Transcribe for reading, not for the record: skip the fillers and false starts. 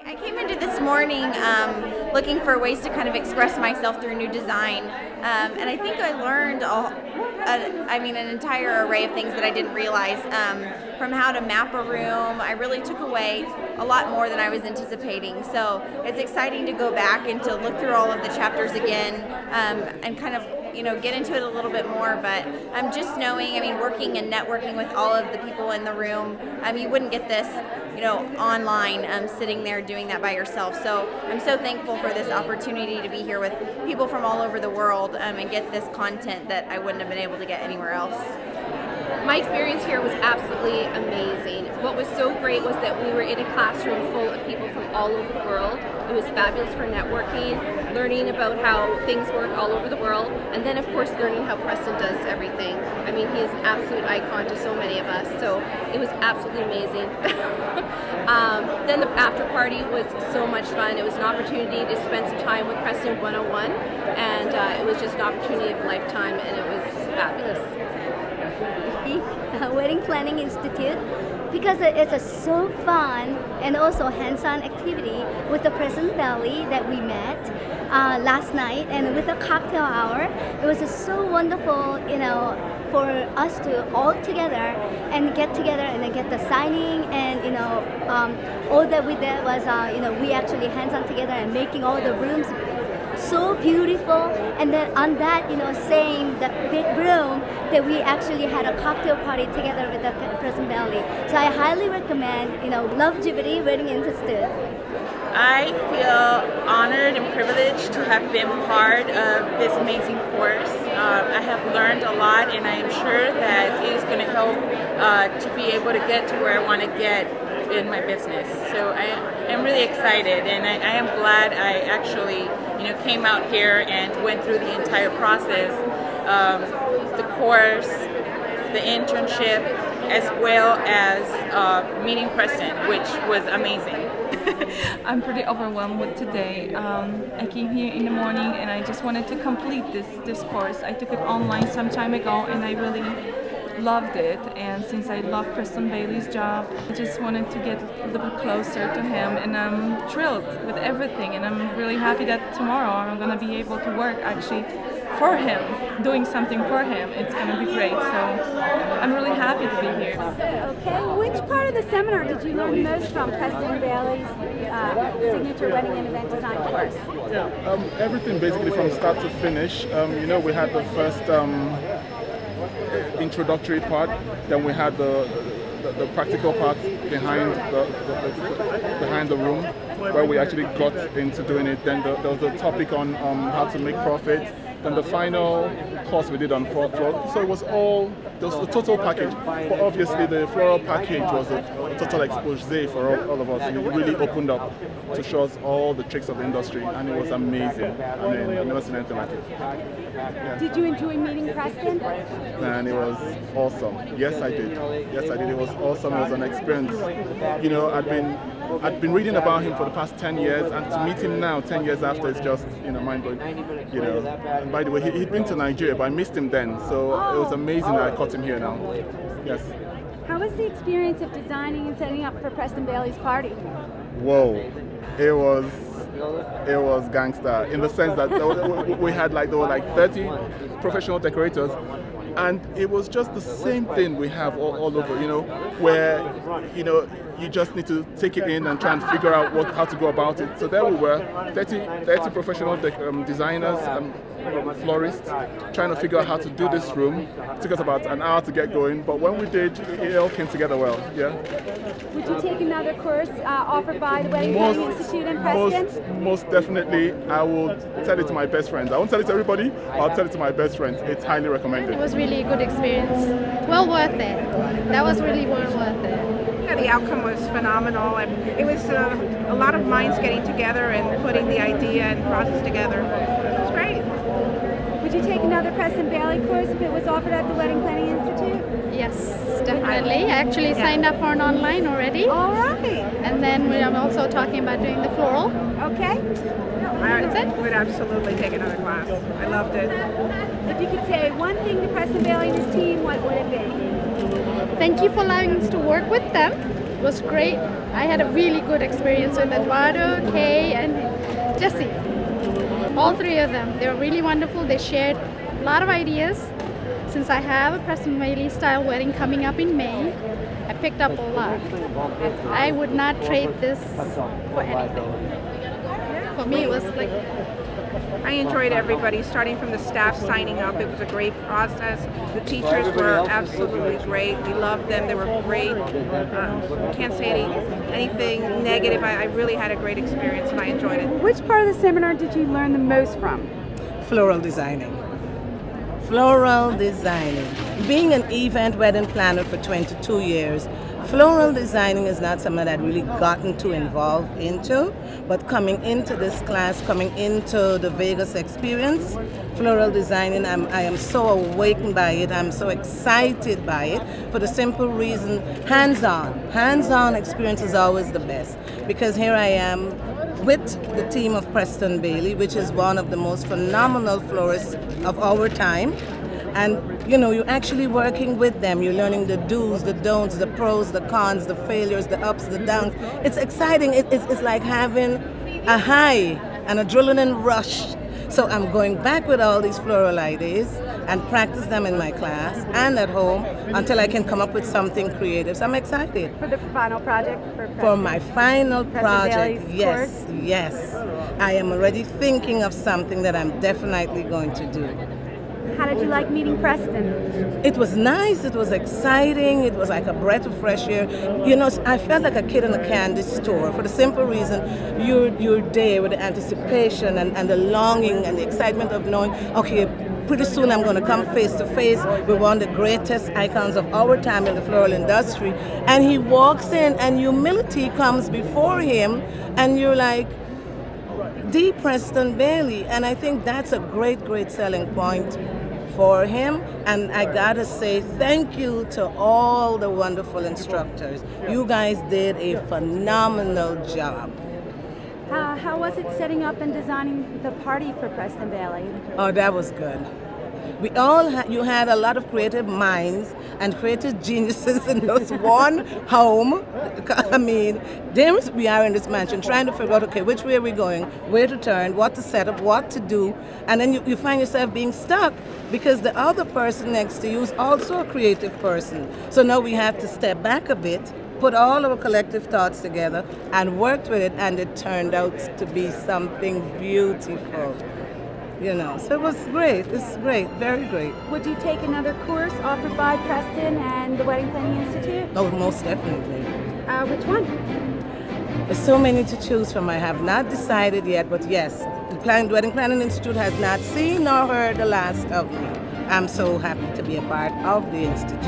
I came into this morning looking for ways to kind of express myself through new design, and I think I learned an entire array of things that I didn't realize. From how to map a room, I really took away a lot more than I was anticipating. So it's exciting to go back and to look through all of the chapters again and kind of get into it a little bit more. But just knowing, working and networking with all of the people in the room, you wouldn't get this online sitting there doing that by yourself. So I'm so thankful for this opportunity to be here with people from all over the world and get this content that I wouldn't have been able to get anywhere else. My experience here was absolutely amazing. What was so great was that we were in a classroom full of people from all over the world. It was fabulous for networking, learning about how things work all over the world, and then of course learning how Preston does everything. He is an absolute icon to so many of us, so it was absolutely amazing. Then the after party was so much fun. It was an opportunity to spend some time with Preston 101, and it was just an opportunity of a lifetime, and it was fabulous. Wedding Planning Institute, because it's a so fun and also hands-on activity with the Preston Valley that we met last night, and with the cocktail hour. It was just so wonderful, for us to all together and get together and then get the signing, and all that we did was we actually hands-on together and making all the rooms so beautiful, and then on that same the big room that we actually had a cocktail party together with the Preston Valley. So I highly recommend Lovegevity Wedding Institute. I feel honored and privileged to have been part of this amazing course. I have learned a lot, and I am sure that it is going to help to be able to get to where I want to get in my business. So I am really excited, and I am glad I actually came out here and went through the entire process, the course, the internship, as well as meeting Preston, which was amazing. I'm pretty overwhelmed with today. I came here in the morning and I just wanted to complete this course. I took it online some time ago and I really loved it, and since I love Preston Bailey's job, I just wanted to get a little bit closer to him, and I'm thrilled with everything, and I'm really happy that tomorrow I'm going to be able to work actually for him, doing something for him. It's going to be great, so I'm really happy to be here. Okay, which part of the seminar did you learn most from Preston Bailey's signature wedding and event design course? Yeah, everything basically from start to finish. We had the first introductory part, then we had the practical part behind the room, where we actually got into doing it. Then there was a topic on how to make profit. Then the final course we did on fourth floor. So it was a total package. But obviously the floral package was a total expose for all of us. It really opened up to show us all the tricks of the industry, and it was amazing. I've never seen anything like it. Yeah. Did you enjoy meeting Preston? Man, it was awesome. Yes, I did. Yes, I did. It was awesome. It was an experience. I'd been reading about him for the past 10 years, and to meet him now, 10 years after, is just mind-blowing. And by the way, he'd been to Nigeria, but I missed him then, so it was amazing that I caught him here now. Yes. How was the experience of designing and setting up for Preston Bailey's party? Whoa, it was gangster, in the sense that there were like 30 professional decorators. And it was just the same thing we have all over, where, you just need to take it in and try and figure out how to go about it. So there we were, 30 professional designers and florists trying to figure out how to do this room. It took us about an hour to get going, but when we did, it all came together well, yeah. Would you take another course offered by the Wedding Planning Institute in Preston? Most definitely. I will tell it to my best friends. I won't tell it to everybody, I'll tell it to my best friends. It's highly recommended. It was really a good experience. Well worth it. That was really well worth it. Yeah, the outcome was phenomenal, and it was a lot of minds getting together and putting the idea and process together. It was great. Would you take another Preston Bailey course if it was offered at the Wedding Planning Institute? Yeah. Yes, definitely. I actually signed up for an online already. All right. And then we are also talking about doing the floral. Okay. That's it. Would absolutely take another class. I loved it. If you could say one thing to Preston Bailey and his team, what would it be? Thank you for allowing us to work with them. It was great. I had a really good experience with Eduardo, Kay, and Jesse. All three of them. They were really wonderful. They shared a lot of ideas. Since I have a Preston Bailey style wedding coming up in May, I picked up a lot. I would not trade this for anything. For me, it was like... I enjoyed everybody, starting from the staff signing up. It was a great process. The teachers were absolutely great. We loved them. They were great. Can't say anything negative. I really had a great experience and I enjoyed it. Which part of the seminar did you learn the most from? Floral designing. Floral designing. Being an event wedding planner for 22 years, floral designing is not something that I'd really gotten too involved into, but coming into this class, coming into the Vegas experience, floral designing, I am so awakened by it, I'm so excited by it, for the simple reason, hands-on experience is always the best, because here I am with the team of Preston Bailey, which is one of the most phenomenal florists of our time. And you know, you're actually working with them. You're learning the do's, the don'ts, the pros, the cons, the failures, the ups, the downs. It's exciting. It's like having a high, an adrenaline rush. So I'm going back with all these floral ideas and practice them in my class and at home until I can come up with something creative. So I'm excited. For the final project? For my final project, Bailey's yes, course? yes. I am already thinking of something that I'm definitely going to do. How did you like meeting Preston? It was nice, it was exciting, it was like a breath of fresh air. You know, I felt like a kid in a candy store for the simple reason you're there with the anticipation and the longing and the excitement of knowing, okay, pretty soon I'm going to come face to face with one of the greatest icons of our time in the floral industry. And he walks in and humility comes before him and you're like, the Preston Bailey. And I think that's a great, great selling point for him. And I gotta say thank you to all the wonderful instructors. You guys did a phenomenal job. How was it setting up and designing the party for Preston Bailey? Oh, that was good. We all you had a lot of creative minds and creative geniuses in this one home. I mean, there we are in this mansion trying to figure out, okay, which way are we going, where to turn, what to set up, what to do, and then you find yourself being stuck because the other person next to you is also a creative person. So now we have to step back a bit, put all our collective thoughts together and worked with it, and it turned out to be something beautiful. You know, so it was great. It's great, very great. Would you take another course offered by Preston and the Wedding Planning Institute? Oh, most definitely. Which one? There's so many to choose from. I have not decided yet, but yes, the Wedding Planning Institute has not seen nor heard the last of me. I'm so happy to be a part of the Institute.